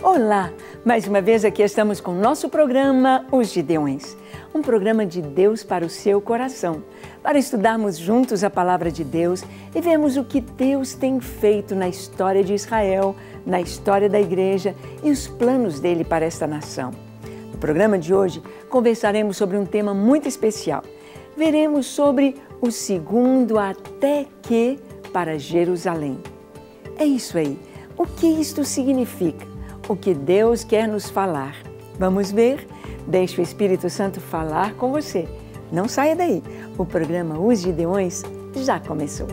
Olá! Mais uma vez aqui estamos com o nosso programa Os Gideões, um programa de Deus para o seu coração, para estudarmos juntos a Palavra de Deus e vermos o que Deus tem feito na história de Israel, na história da Igreja e os planos dele para esta nação. No programa de hoje conversaremos sobre um tema muito especial. Veremos sobre o segundo até que para Jerusalém. É isso aí. O que isto significa? O que Deus quer nos falar? Vamos ver? Deixe o Espírito Santo falar com você. Não saia daí. O programa Os Gideões já começou.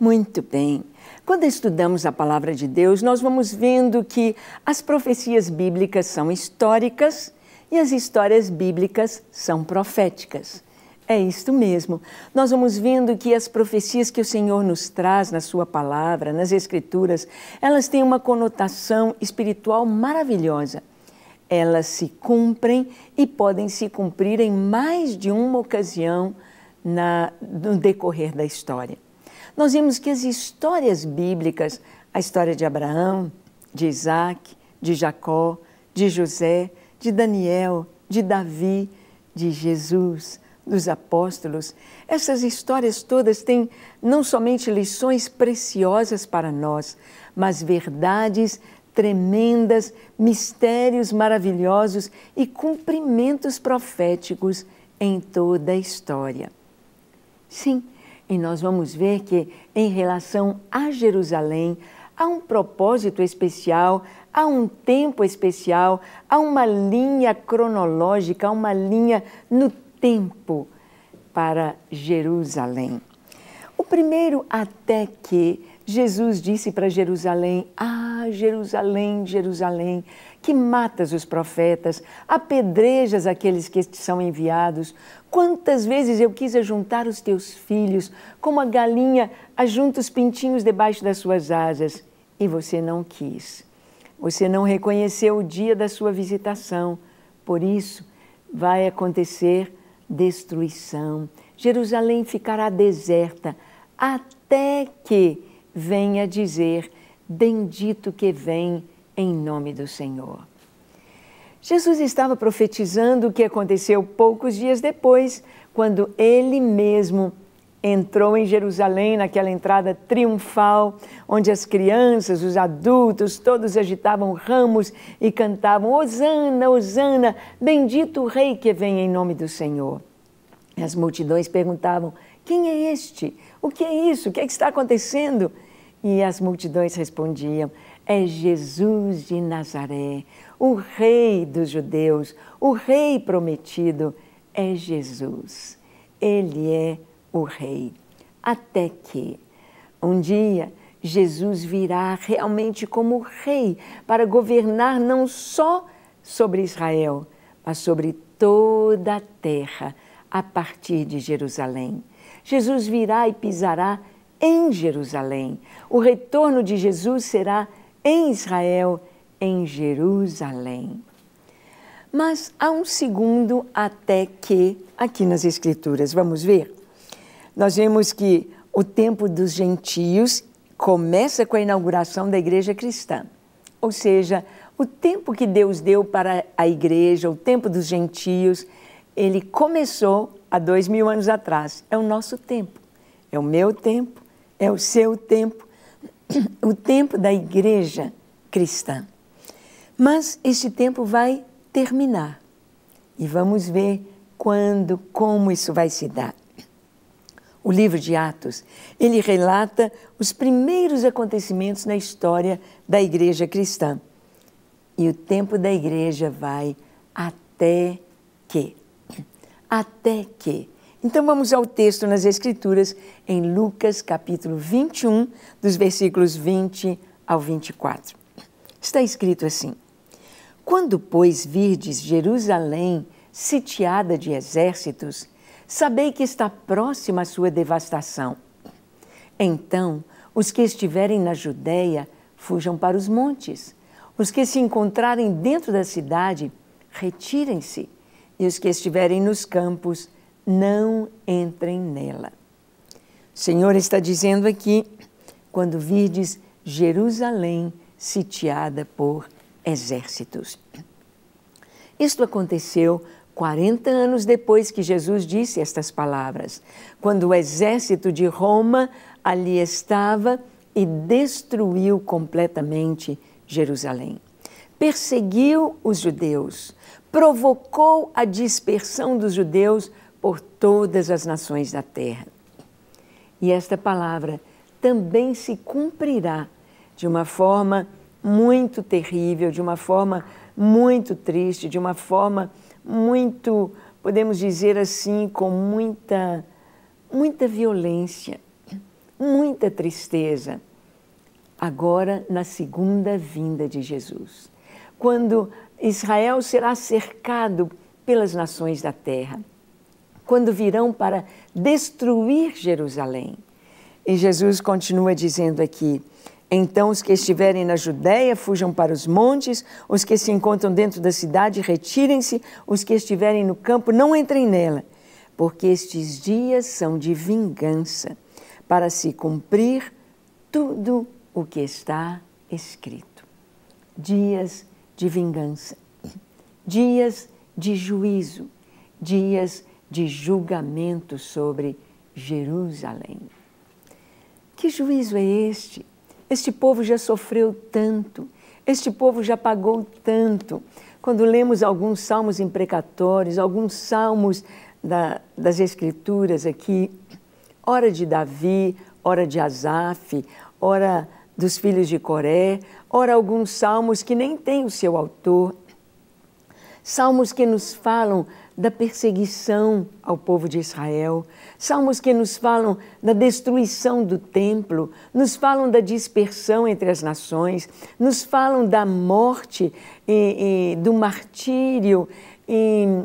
Muito bem. Quando estudamos a Palavra de Deus, nós vamos vendo que as profecias bíblicas são históricas e as histórias bíblicas são proféticas. É isto mesmo. Nós vamos vendo que as profecias que o Senhor nos traz na sua palavra, nas Escrituras, elas têm uma conotação espiritual maravilhosa. Elas se cumprem e podem se cumprir em mais de uma ocasião no decorrer da história. Nós vimos que as histórias bíblicas, a história de Abraão, de Isaac, de Jacó, de José, de Daniel, de Davi, de Jesus, dos apóstolos, essas histórias todas têm não somente lições preciosas para nós, mas verdades tremendas, mistérios maravilhosos e cumprimentos proféticos em toda a história. Sim, e nós vamos ver que, em relação a Jerusalém, há um propósito especial, há um tempo especial, há uma linha cronológica, há uma linha no tempo para Jerusalém. O primeiro até que Jesus disse para Jerusalém: "Ah, Jerusalém, Jerusalém, que matas os profetas, apedrejas aqueles que te são enviados. Quantas vezes eu quis ajuntar os teus filhos, como a galinha ajunta os pintinhos debaixo das suas asas, e você não quis. Você não reconheceu o dia da sua visitação. Por isso, vai acontecer destruição. Jerusalém ficará deserta, até que venha dizer: bendito que vem em nome do Senhor." Jesus estava profetizando o que aconteceu poucos dias depois, quando ele mesmo entrou em Jerusalém, naquela entrada triunfal, onde as crianças, os adultos, todos agitavam ramos e cantavam: "Hosana, Hosana, bendito o Rei que vem em nome do Senhor." E as multidões perguntavam: "Quem é este? O que é isso? O que é que está acontecendo?" E as multidões respondiam: "É Jesus de Nazaré, o Rei dos judeus, o Rei prometido, é Jesus. Ele é o Rei." Até que um dia Jesus virá realmente como Rei para governar não só sobre Israel, mas sobre toda a terra a partir de Jerusalém. Jesus virá e pisará em Jerusalém. O retorno de Jesus será em Israel, em Jerusalém. Mas há um segundo até que aqui nas Escrituras. Vamos ver? Nós vemos que o tempo dos gentios começa com a inauguração da igreja cristã. Ou seja, o tempo que Deus deu para a igreja, o tempo dos gentios, ele começou há 2000 anos atrás. É o nosso tempo, é o meu tempo, é o seu tempo, o tempo da igreja cristã. Mas este tempo vai terminar e vamos ver quando, como isso vai se dar. O livro de Atos, ele relata os primeiros acontecimentos na história da igreja cristã. E o tempo da igreja vai até que. Até que. Então vamos ao texto nas Escrituras, em Lucas capítulo 21, dos versículos 20 ao 24. Está escrito assim: "Quando, pois, virdes Jerusalém sitiada de exércitos, Sabei que está próxima a sua devastação. Então, os que estiverem na Judéia, fujam para os montes. Os que se encontrarem dentro da cidade, retirem-se. E os que estiverem nos campos, não entrem nela. O Senhor está dizendo aqui, quando virdes Jerusalém sitiada por exércitos. Isto aconteceu 40 anos depois que Jesus disse estas palavras, quando o exército de Roma ali estava e destruiu completamente Jerusalém. Perseguiu os judeus, provocou a dispersão dos judeus por todas as nações da terra. E esta palavra também se cumprirá de uma forma muito terrível, de uma forma muito triste, de uma forma muito, podemos dizer assim, com muita violência, muita tristeza. Agora, na segunda vinda de Jesus, quando Israel será cercado pelas nações da terra, quando virão para destruir Jerusalém. E Jesus continua dizendo aqui, então os que estiverem na Judéia fujam para os montes, os que se encontram dentro da cidade retirem-se, os que estiverem no campo não entrem nela, porque estes dias são de vingança, para se cumprir tudo o que está escrito. Dias de vingança, dias de juízo, dias de julgamento sobre Jerusalém. Que juízo é este? Este povo já sofreu tanto, este povo já pagou tanto. Quando lemos alguns salmos imprecatórios, alguns salmos das Escrituras aqui, ora de Davi, ora de Asaf, ora dos filhos de Coré, ora alguns salmos que nem têm o seu autor, salmos que nos falam da perseguição ao povo de Israel, salmos que nos falam da destruição do templo, nos falam da dispersão entre as nações, nos falam da morte e do martírio e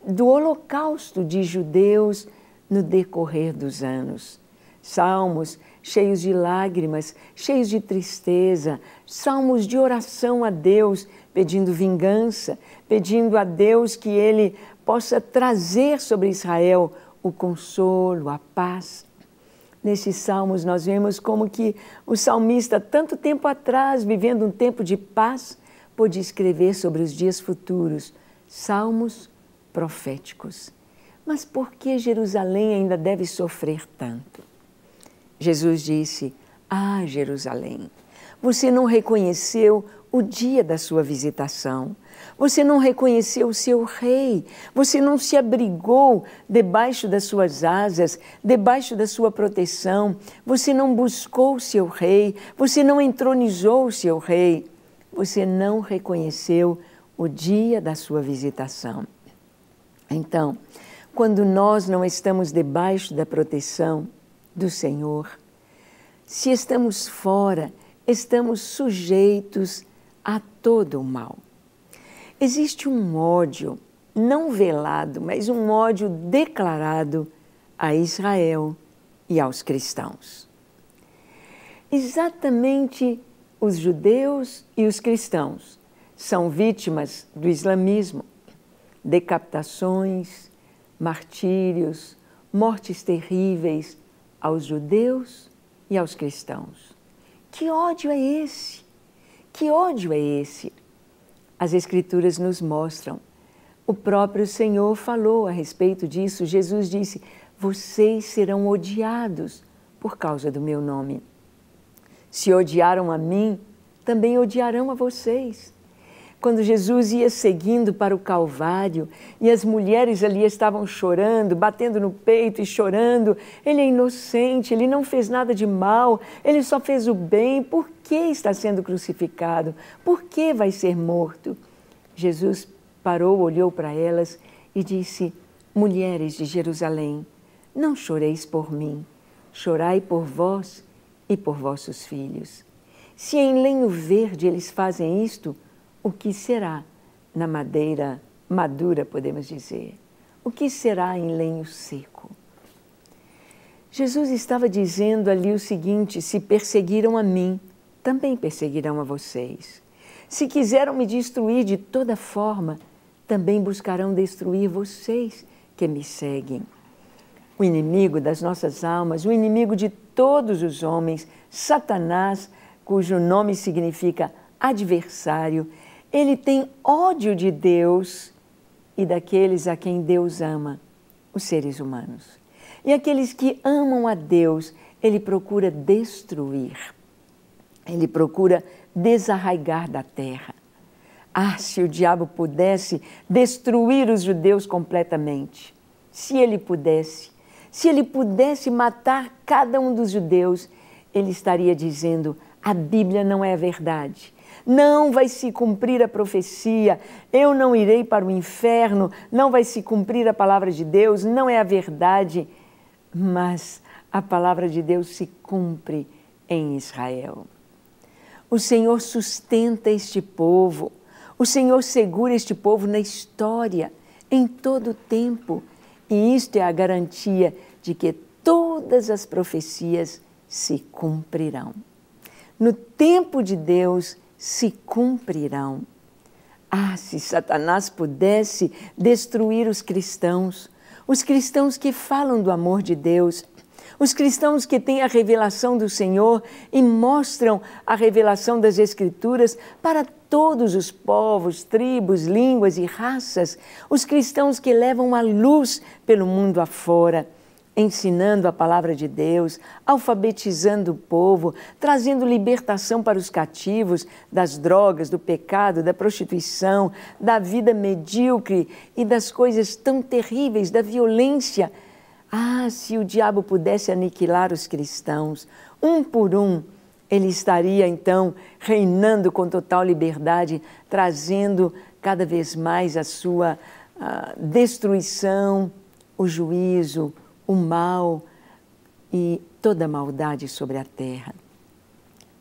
do holocausto de judeus no decorrer dos anos. Salmos cheios de lágrimas, cheios de tristeza, salmos de oração a Deus, pedindo vingança, pedindo a Deus que Ele possa trazer sobre Israel o consolo, a paz. Nesses salmos nós vemos como que o salmista, tanto tempo atrás, vivendo um tempo de paz, pôde escrever sobre os dias futuros, salmos proféticos. Mas por que Jerusalém ainda deve sofrer tanto? Jesus disse, Jerusalém, você não reconheceu o dia da sua visitação, você não reconheceu o seu rei, você não se abrigou debaixo das suas asas, debaixo da sua proteção, você não buscou o seu rei, você não entronizou o seu rei, você não reconheceu o dia da sua visitação. Então, quando nós não estamos debaixo da proteção do Senhor, se estamos fora, estamos sujeitos a todo o mal. Existe um ódio, não velado, mas um ódio declarado a Israel e aos cristãos. Exatamente os judeus e os cristãos são vítimas do islamismo, decapitações, martírios, mortes terríveis aos judeus e aos cristãos. Que ódio é esse? Que ódio é esse? As Escrituras nos mostram. O próprio Senhor falou a respeito disso. Jesus disse, vocês serão odiados por causa do meu nome. Se odiaram a mim, também odiarão a vocês. Quando Jesus ia seguindo para o Calvário e as mulheres ali estavam chorando, batendo no peito e chorando, ele é inocente, ele não fez nada de mal, ele só fez o bem, por que está sendo crucificado? Por que vai ser morto? Jesus parou, olhou para elas e disse, mulheres de Jerusalém, não choreis por mim, chorai por vós e por vossos filhos. Se em lenho verde eles fazem isto, o que será na madeira madura, podemos dizer? o que será em lenho seco? Jesus estava dizendo ali o seguinte: se perseguiram a mim, também perseguirão a vocês. Se quiseram me destruir de toda forma, também buscarão destruir vocês que me seguem. O inimigo das nossas almas, o inimigo de todos os homens, Satanás, cujo nome significa adversário, ele tem ódio de Deus e daqueles a quem Deus ama, os seres humanos. E aqueles que amam a Deus, ele procura destruir. Ele procura desarraigar da terra. Ah, se o diabo pudesse destruir os judeus completamente, se ele pudesse matar cada um dos judeus, ele estaria dizendo: a Bíblia não é a verdade. Não vai se cumprir a profecia, eu não irei para o inferno, não vai se cumprir a palavra de Deus, não é a verdade. Mas a palavra de Deus se cumpre em Israel. O Senhor sustenta este povo, o Senhor segura este povo na história, em todo o tempo. E isto é a garantia de que todas as profecias se cumprirão. No tempo de Deus se cumprirão. Ah, se Satanás pudesse destruir os cristãos que falam do amor de Deus, os cristãos que têm a revelação do Senhor e mostram a revelação das Escrituras para todos os povos, tribos, línguas e raças, os cristãos que levam a luz pelo mundo afora, ensinando a palavra de Deus, alfabetizando o povo, trazendo libertação para os cativos das drogas, do pecado, da prostituição, da vida medíocre e das coisas tão terríveis, da violência. Ah, se o diabo pudesse aniquilar os cristãos, um por um, ele estaria então reinando com total liberdade, trazendo cada vez mais a sua destruição, o juízo, o mal e toda a maldade sobre a terra.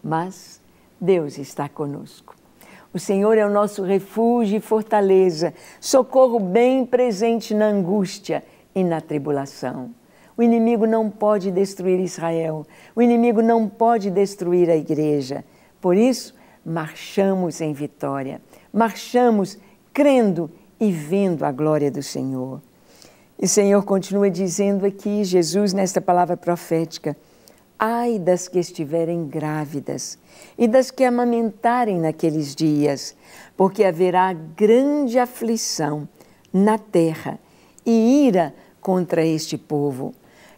Mas Deus está conosco. O Senhor é o nosso refúgio e fortaleza, socorro bem presente na angústia e na tribulação. O inimigo não pode destruir Israel, o inimigo não pode destruir a igreja. Por isso, marchamos em vitória, marchamos crendo e vendo a glória do Senhor. E o Senhor continua dizendo aqui, Jesus, nesta palavra profética: ai das que estiverem grávidas e das que amamentarem naqueles dias, porque haverá grande aflição na terra e ira contra este povo.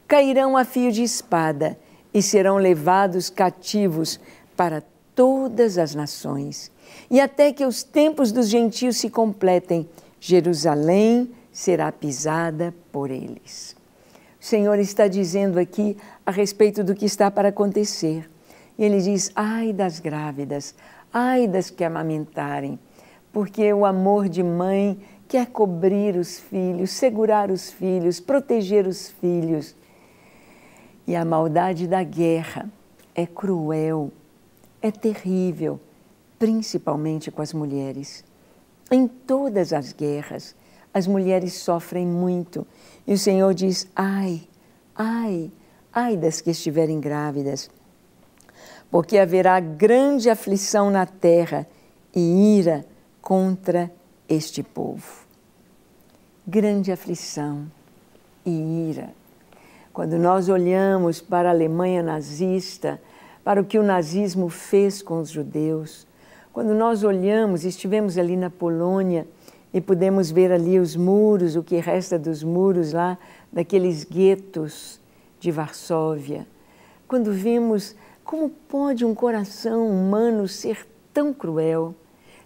Cairão a fio de espada e serão levados cativos para todas as nações. E até que os tempos dos gentios se completem, Jerusalém será pisada por eles. O Senhor está dizendo aqui a respeito do que está para acontecer. E Ele diz: ai das grávidas, ai das que amamentarem, porque o amor de mãe quer cobrir os filhos, segurar os filhos, proteger os filhos. E a maldade da guerra é cruel, é terrível, principalmente com as mulheres. Em todas as guerras, as mulheres sofrem muito. E o Senhor diz: ai, ai, ai das que estiverem grávidas, porque haverá grande aflição na terra e ira contra este povo. Grande aflição e ira. Quando nós olhamos para a Alemanha nazista, para o que o nazismo fez com os judeus, quando nós olhamos, estivemos ali na Polônia e pudemos ver ali os muros, o que resta dos muros lá, daqueles guetos de Varsóvia. Quando vimos como pode um coração humano ser tão cruel,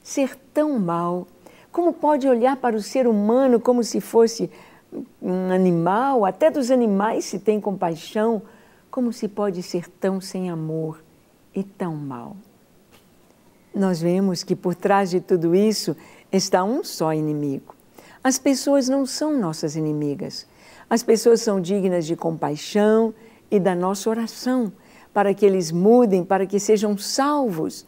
ser tão mau, como pode olhar para o ser humano como se fosse um animal, até dos animais se tem compaixão, como se pode ser tão sem amor e tão mau. Nós vemos que por trás de tudo isso está um só inimigo. As pessoas não são nossas inimigas. As pessoas são dignas de compaixão e da nossa oração, para que eles mudem, para que sejam salvos.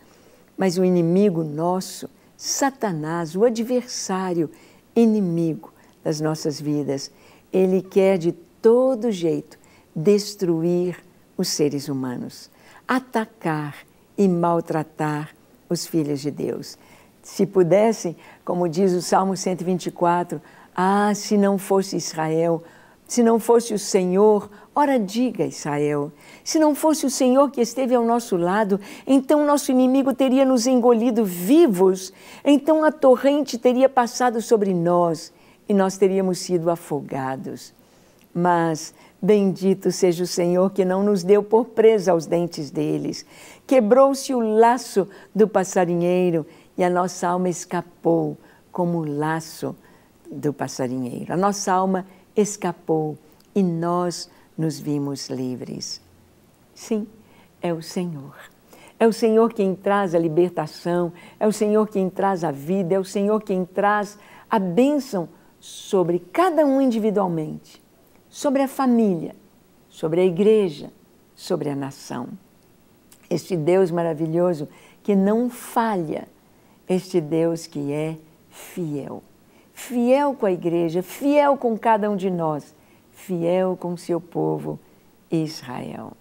Mas o inimigo nosso, Satanás, o adversário, inimigo das nossas vidas. Ele quer de todo jeito destruir os seres humanos, atacar e maltratar os filhos de Deus. Se pudessem, como diz o Salmo 124, se não fosse Israel, se não fosse o Senhor, ora diga Israel, se não fosse o Senhor que esteve ao nosso lado, então nosso inimigo teria nos engolido vivos, então a torrente teria passado sobre nós e nós teríamos sido afogados. Mas bendito seja o Senhor que não nos deu por presa aos dentes deles. Quebrou-se o laço do passarinheiro e a nossa alma escapou como o laço do passarinheiro. A nossa alma escapou e nós nos vimos livres. Sim, é o Senhor. É o Senhor quem traz a libertação, é o Senhor quem traz a vida, é o Senhor quem traz a bênção sobre cada um individualmente, sobre a família, sobre a igreja, sobre a nação. Este Deus maravilhoso que não falha, este Deus que é fiel. Fiel com a igreja, fiel com cada um de nós, fiel com seu povo Israel.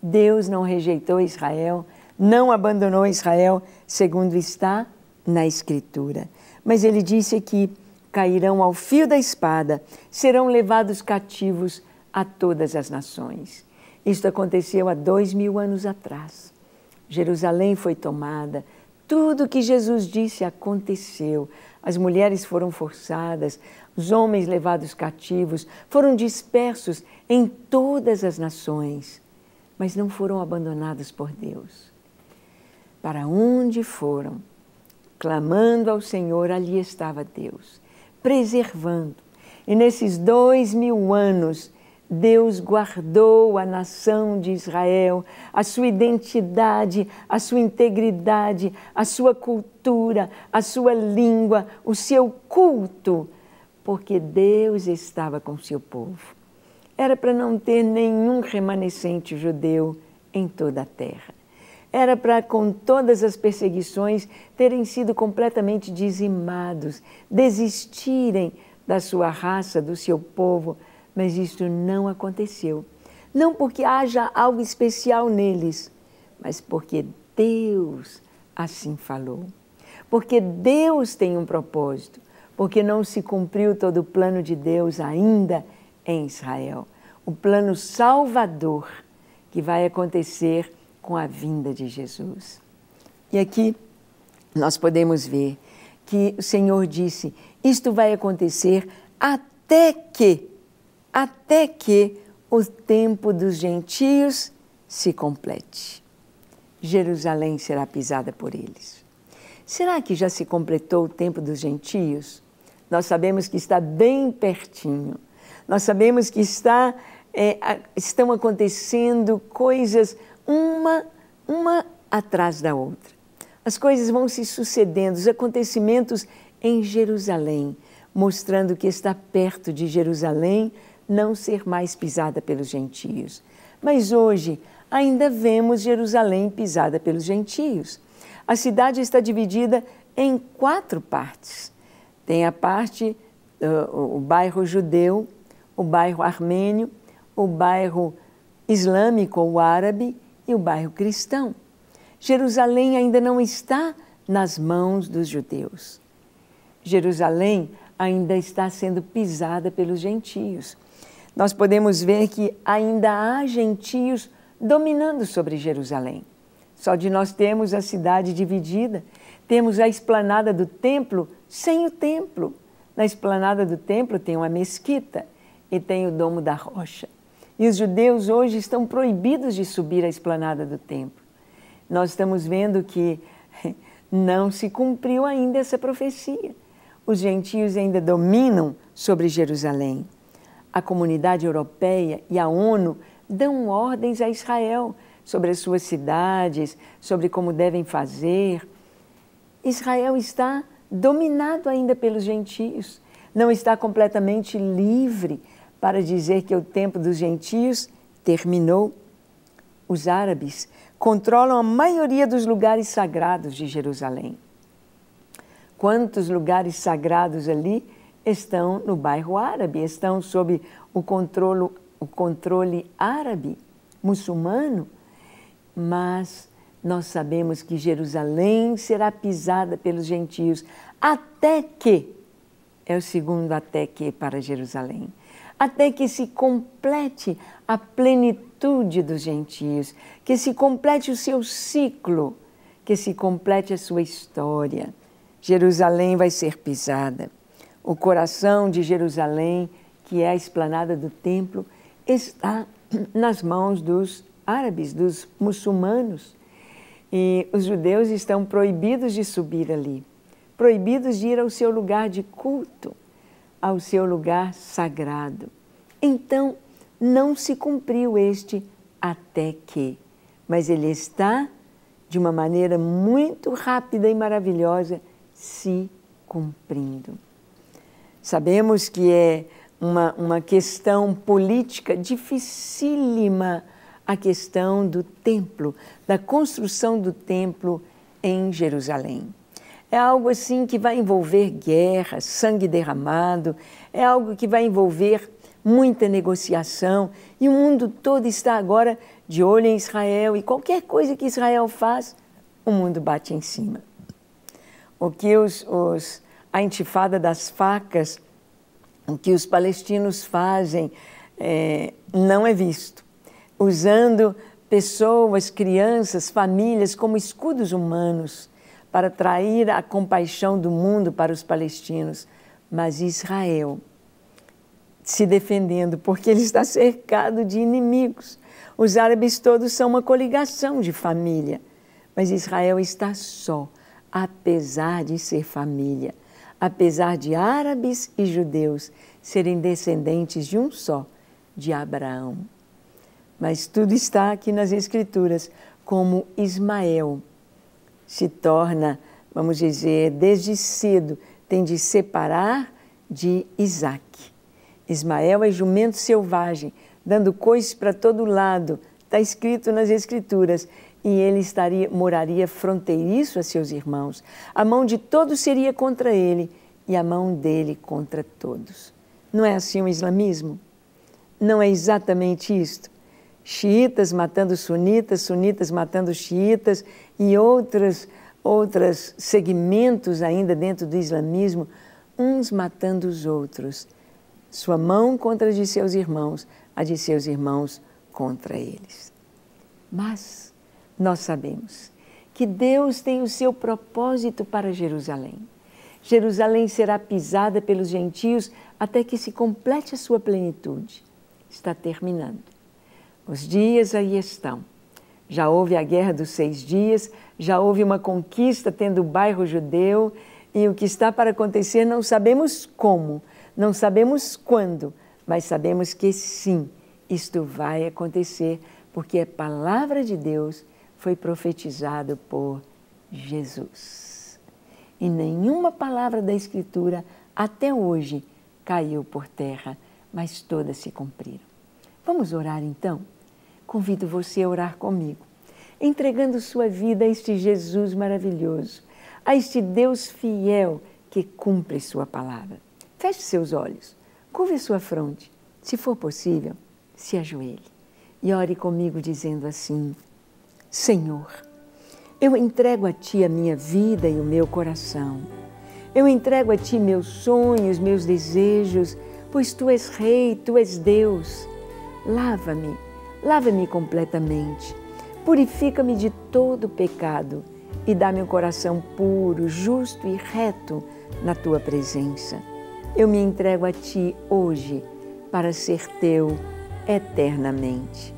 Deus não rejeitou Israel, não abandonou Israel, segundo está na Escritura. Mas ele disse que cairão ao fio da espada, serão levados cativos a todas as nações. Isto aconteceu há 2000 anos atrás. Jerusalém foi tomada, tudo o que Jesus disse aconteceu. As mulheres foram forçadas, os homens levados cativos, foram dispersos em todas as nações, mas não foram abandonados por Deus. Para onde foram, clamando ao Senhor, ali estava Deus, preservando. E nesses 2000 anos, Deus guardou a nação de Israel, a sua identidade, a sua integridade, a sua cultura, a sua língua, o seu culto, porque Deus estava com o seu povo. Era para não ter nenhum remanescente judeu em toda a terra. Era para, com todas as perseguições, terem sido completamente dizimados, desistirem da sua raça, do seu povo, mas isso não aconteceu. Não porque haja algo especial neles, mas porque Deus assim falou. Porque Deus tem um propósito, porque não se cumpriu todo o plano de Deus ainda em Israel. O plano salvador que vai acontecer com a vinda de Jesus. E aqui nós podemos ver que o Senhor disse, isto vai acontecer até que o tempo dos gentios se complete. Jerusalém será pisada por eles. Será que já se completou o tempo dos gentios? Nós sabemos que está bem pertinho. Nós sabemos que estão acontecendo coisas uma atrás da outra. As coisas vão se sucedendo, os acontecimentos em Jerusalém, mostrando que está perto de Jerusalém não ser mais pisada pelos gentios. Mas hoje ainda vemos Jerusalém pisada pelos gentios. A cidade está dividida em 4 partes. Tem a parte, o bairro judeu, o bairro armênio, o bairro islâmico ou árabe e o bairro cristão. Jerusalém ainda não está nas mãos dos judeus. Jerusalém ainda está sendo pisada pelos gentios. Nós podemos ver que ainda há gentios dominando sobre Jerusalém. Só de nós termos a cidade dividida, temos a esplanada do templo sem o templo. Na esplanada do templo tem uma mesquita e tem o Domo da Rocha. E os judeus hoje estão proibidos de subir a esplanada do templo. Nós estamos vendo que não se cumpriu ainda essa profecia. Os gentios ainda dominam sobre Jerusalém. A comunidade europeia e a ONU dão ordens a Israel sobre as suas cidades, sobre como devem fazer. Israel está dominado ainda pelos gentios, não está completamente livre para dizer que o tempo dos gentios terminou. Os árabes controlam a maioria dos lugares sagrados de Jerusalém. Quantos lugares sagrados ali estão no bairro árabe, estão sob o controle árabe, muçulmano, mas nós sabemos que Jerusalém será pisada pelos gentios, até que, é o segundo até que para Jerusalém, até que se complete a plenitude dos gentios, que se complete o seu ciclo, que se complete a sua história. Jerusalém vai ser pisada. O coração de Jerusalém, que é a esplanada do templo, está nas mãos dos árabes, dos muçulmanos. E os judeus estão proibidos de subir ali, proibidos de ir ao seu lugar de culto, ao seu lugar sagrado. Então, não se cumpriu este até que, mas ele está, de uma maneira muito rápida e maravilhosa, se cumprindo. Sabemos que é uma questão política dificílima a questão do templo, da construção do templo em Jerusalém. É algo assim que vai envolver guerra, sangue derramado, é algo que vai envolver muita negociação e o mundo todo está agora de olho em Israel e qualquer coisa que Israel faz, o mundo bate em cima. O que a intifada das facas, o que os palestinos fazem não é visto. Usando pessoas, crianças, famílias como escudos humanos para atrair a compaixão do mundo para os palestinos. Mas Israel se defendendo porque ele está cercado de inimigos. Os árabes todos são uma coligação de família, mas Israel está só, apesar de ser família, apesar de árabes e judeus serem descendentes de um só, de Abraão. Mas tudo está aqui nas Escrituras, como Ismael se torna, vamos dizer, desde cedo, tem de separar de Isaque. Ismael é jumento selvagem, dando coice para todo lado, está escrito nas Escrituras, e ele moraria fronteiriço a seus irmãos. A mão de todos seria contra ele e a mão dele contra todos. Não é assim o islamismo? Não é exatamente isto? Xiitas matando sunitas, sunitas matando xiitas e outros segmentos ainda dentro do islamismo, uns matando os outros. Sua mão contra a de seus irmãos, a de seus irmãos contra eles. Mas nós sabemos que Deus tem o seu propósito para Jerusalém. Jerusalém será pisada pelos gentios até que se complete a sua plenitude. Está terminando. Os dias aí estão. Já houve a Guerra dos 6 Dias, já houve uma conquista tendo o bairro judeu, e o que está para acontecer não sabemos como, não sabemos quando, mas sabemos que sim, isto vai acontecer, porque a palavra de Deus foi profetizada por Jesus. E nenhuma palavra da Escritura até hoje caiu por terra, mas todas se cumpriram. Vamos orar então? Convido você a orar comigo, entregando sua vida a este Jesus maravilhoso, a este Deus fiel que cumpre sua palavra. Feche seus olhos, curve sua fronte, se for possível, se ajoelhe e ore comigo dizendo assim: Senhor, eu entrego a Ti a minha vida e o meu coração. Eu entrego a Ti meus sonhos, meus desejos, pois Tu és Rei, Tu és Deus. Lava-me, lava-me completamente, purifica-me de todo pecado e dá-me um coração puro, justo e reto na Tua presença. Eu me entrego a Ti hoje para ser Teu eternamente.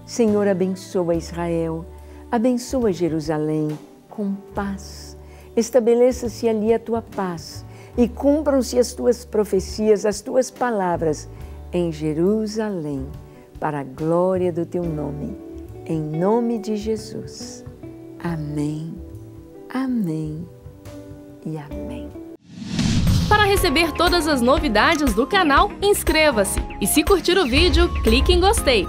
Senhor, abençoa Israel, abençoa Jerusalém com paz. Estabeleça-se ali a Tua paz e cumpram-se as Tuas profecias, as Tuas palavras em Jerusalém, para a glória do Teu nome, em nome de Jesus. Amém, amém e amém. Para receber todas as novidades do canal, inscreva-se e se curtir o vídeo, clique em gostei.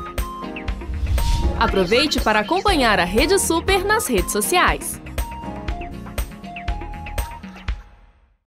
Aproveite para acompanhar a Rede Super nas redes sociais.